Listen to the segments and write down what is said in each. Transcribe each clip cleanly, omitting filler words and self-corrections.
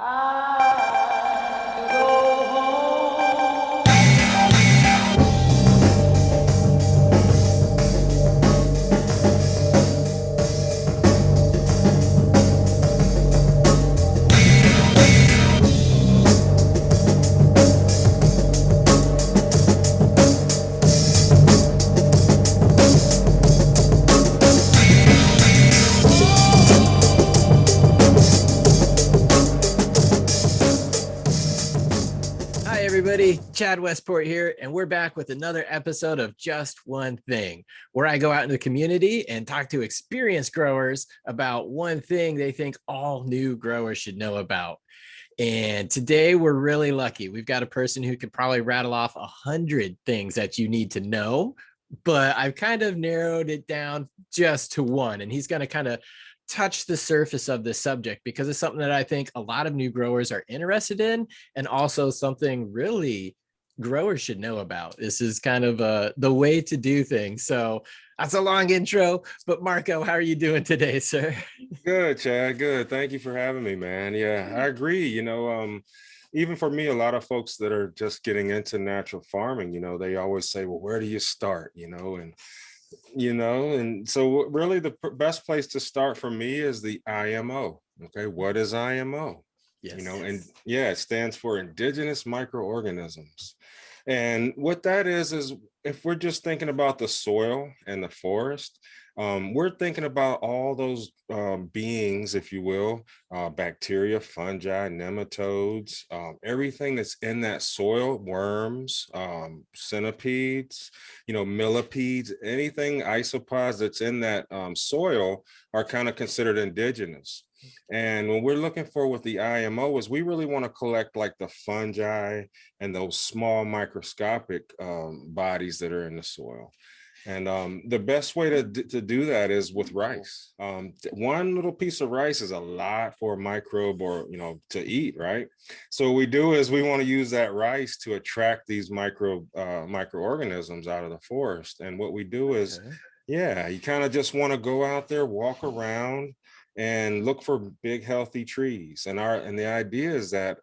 I go home. Hi, everybody. Chad Westport here, and we're back with another episode of Just One Thing, where I go out into the community and talk to experienced growers about one thing they think all new growers should know about. And today we're really lucky. We've got a person who could probably rattle off 100 things that you need to know, but I've kind of narrowed it down just to one. And he's going to kind of touch the surface of this subject because it's something that I think a lot of new growers are interested in, and also something really growers should know about. This is kind of the way to do things. So that's a long intro, but Marco, how are you doing today, sir? Good, Chad. Good. Thank you for having me, man. Yeah, I agree. Even for me, a lot of folks that are just getting into natural farming, they always say, well, where do you start? And so really the best place to start for me is the IMO. Okay. What is IMO? Yes. And yeah, it stands for Indigenous Microorganisms. And what that is if we're just thinking about the soil and the forest, we're thinking about all those beings, if you will, bacteria, fungi, nematodes, everything that's in that soil, worms, centipedes, millipedes, anything isopods that's in that soil are kind of considered indigenous. And when we're looking for what the IMO is, we really want to collect like the fungi and those small microscopic bodies that are in the soil. And the best way to do that is with rice. One little piece of rice is a lot for a microbe or, to eat, right? So what we do is we want to use that rice to attract these microorganisms out of the forest. And what we do is, yeah, you kind of just want to go out there, walk around and look for big, healthy trees. And the idea is that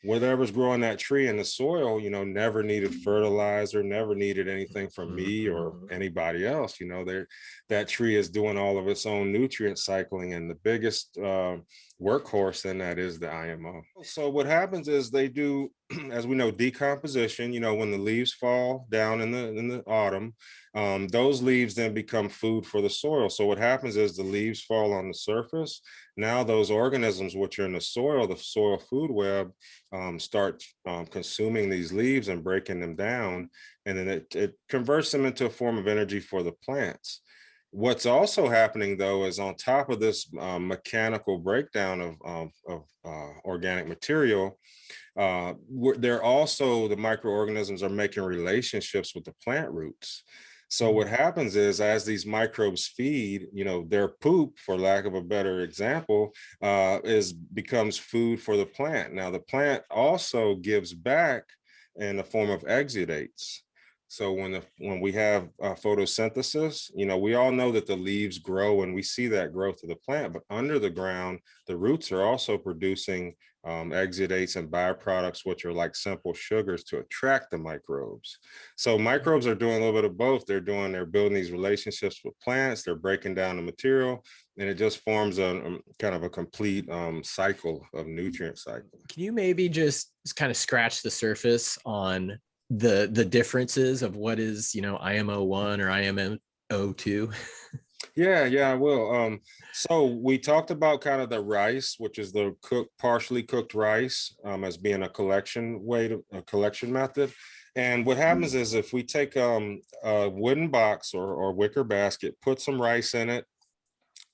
whatever's growing that tree in the soil, never needed fertilizer, never needed anything from me or anybody else. That tree is doing all of its own nutrient cycling, and the biggest workhorse in that is the IMO. So what happens is they do, as we know, decomposition. When the leaves fall down in the autumn, those leaves then become food for the soil. So what happens is the leaves fall on the surface. Now those organisms which are in the soil food web, start consuming these leaves and breaking them down, and then it converts them into a form of energy for the plants. What's also happening, though, is on top of this mechanical breakdown of organic material, the microorganisms are making relationships with the plant roots. So what happens is, as these microbes feed, their poop, for lack of a better example, becomes food for the plant. Now, the plant also gives back in the form of exudates. So when we have photosynthesis, we all know that the leaves grow and we see that growth of the plant, but under the ground, the roots are also producing exudates and byproducts, which are like simple sugars to attract the microbes. So microbes are doing a little bit of both. They're building these relationships with plants, they're breaking down the material, and it just forms a kind of a complete cycle of nutrient cycle. Can you maybe just kind of scratch the surface on the differences of what is, IMO1 or IMO2? Yeah, I will. So we talked about kind of the rice, which is the partially cooked rice, as being a collection method. And what happens is, if we take a wooden box or wicker basket, put some rice in it,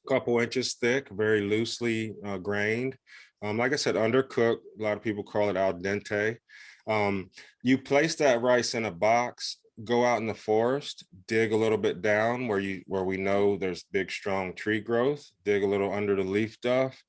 a couple inches thick, very loosely grained. Like I said, undercooked. A lot of people call it al dente. You place that rice in a box, go out in the forest, dig a little bit down where we know there's big, strong tree growth, dig a little under the leaf duff,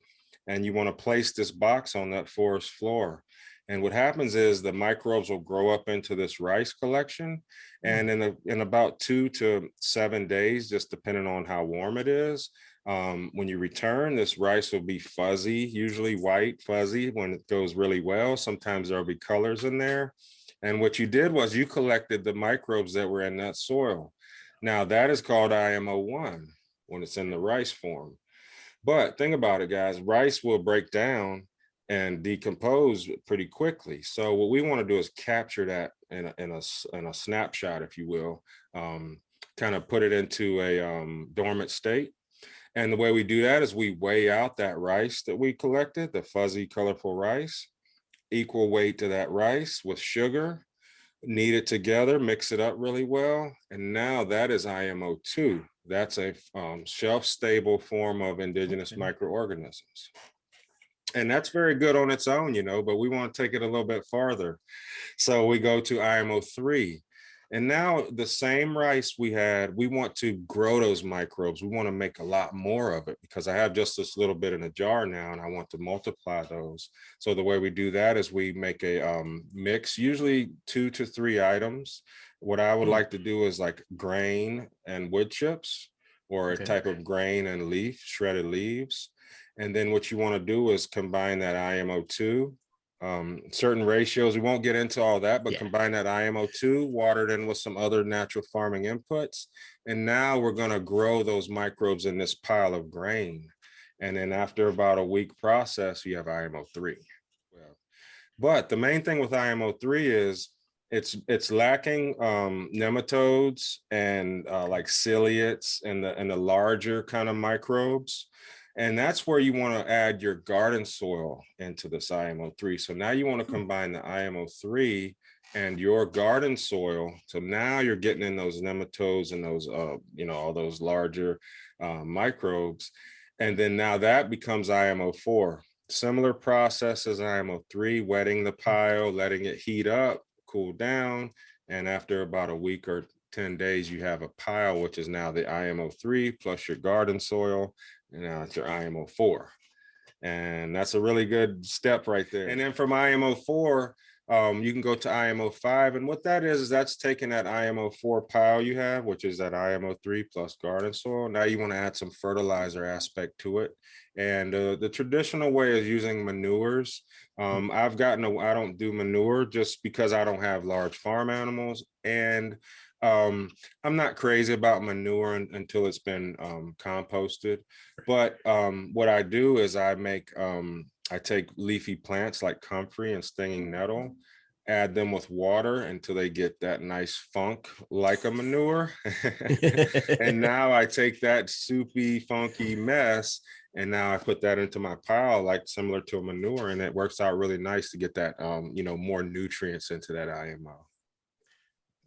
and you want to place this box on that forest floor. And what happens is the microbes will grow up into this rice collection. And in about 2 to 7 days, just depending on how warm it is, When you return, this rice will be fuzzy, usually white, fuzzy when it goes really well. Sometimes there'll be colors in there. And what you did was you collected the microbes that were in that soil. Now that is called IMO1 when it's in the rice form. But think about it, guys, rice will break down and decompose pretty quickly. So what we want to do is capture that in a snapshot, if you will, kind of put it into a dormant state. And the way we do that is we weigh out that rice that we collected, the fuzzy, colorful rice, equal weight to that rice with sugar, knead it together, mix it up really well. And now that is IMO2. That's a shelf-stable form of indigenous microorganisms. And that's very good on its own, you know, but we want to take it a little bit farther. So we go to IMO3. And now the same rice we had, we want to grow those microbes. We want to make a lot more of it because I have just this little bit in a jar now and I want to multiply those. So the way we do that is we make a mix, usually 2 to 3 items. What I would like to do is like grain and wood chips, or a type of grain and leaf, shredded leaves. And then what you want to do is combine that IMO2, certain ratios. We won't get into all that, but combine that IMO2, watered in with some other natural farming inputs. And now we're going to grow those microbes in this pile of grain. And then after about a week process, you have IMO3. But the main thing with IMO3 is it's lacking nematodes and like ciliates and the larger kind of microbes. And that's where you want to add your garden soil into this IMO3. So now you want to combine the IMO3 and your garden soil. So now you're getting in those nematodes and those, you know, all those larger microbes. And then now that becomes IMO4. Similar process as IMO3, wetting the pile, letting it heat up, cool down. And after about a week or 10 days, you have a pile, which is now the IMO3 plus your garden soil. And now it's your IMO4. And that's a really good step right there. And then from IMO4, you can go to IMO5. And what that is that's taking that IMO4 pile you have, which is that IMO3 plus garden soil. Now you want to add some fertilizer aspect to it. And the traditional way is using manures. I don't do manure just because I don't have large farm animals. And I'm not crazy about manure until it's been composted. But what I do is I take leafy plants like comfrey and stinging nettle, add them with water until they get that nice funk like a manure. And now I take that soupy, funky mess and now I put that into my pile, like similar to a manure, and it works out really nice to get that, you know, more nutrients into that IMO.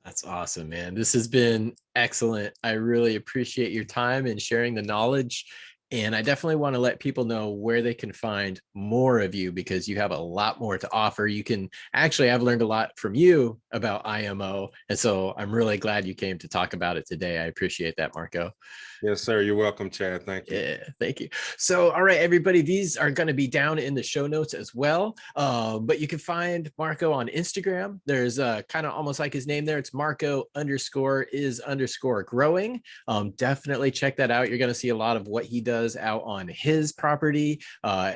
That's awesome, man. This has been excellent. I really appreciate your time and sharing the knowledge. And I definitely want to let people know where they can find more of you because you have a lot more to offer. You can actually, I've learned a lot from you about IMO. And so I'm really glad you came to talk about it today. I appreciate that, Marco. Yes, sir. You're welcome, Chad. Thank you. Yeah, thank you. So, all right, everybody, these are going to be down in the show notes as well. But you can find Marco on Instagram. There's kind of almost like his name there. It's Marco_is_growing. Definitely check that out. You're going to see a lot of what he does out on his property,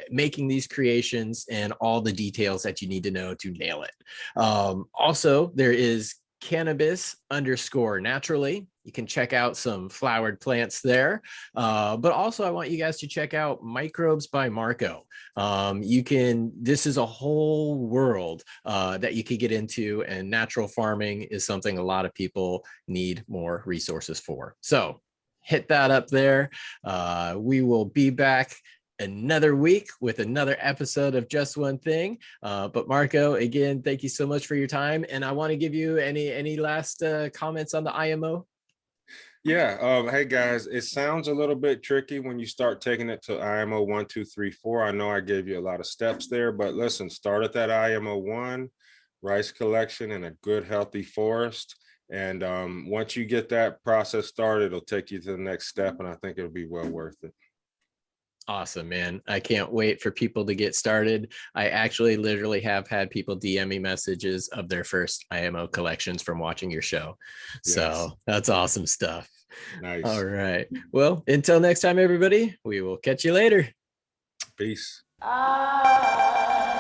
making these creations and all the details that you need to know to nail it. Also, there is cannabis_naturally. You can check out some flowered plants there. But also I want you guys to check out Microbes by Marco. This is a whole world that you could get into, and natural farming is something a lot of people need more resources for. So hit that up there. We will be back another week with another episode of Just One Thing. But Marco, again, thank you so much for your time. And I want to give you any last comments on the IMO. Yeah. Hey guys, it sounds a little bit tricky when you start taking it to IMO 1, 2, 3, 4. I know I gave you a lot of steps there, but listen, start at that IMO 1, rice collection in a good, healthy forest. And once you get that process started, it'll take you to the next step. And I think it'll be well worth it. Awesome, man. I can't wait for people to get started. I actually literally have had people DM me messages of their first IMO collections from watching your show. Yes. So that's awesome stuff. All Nice. right. Well, until next time, everybody, we will catch you later. Peace. I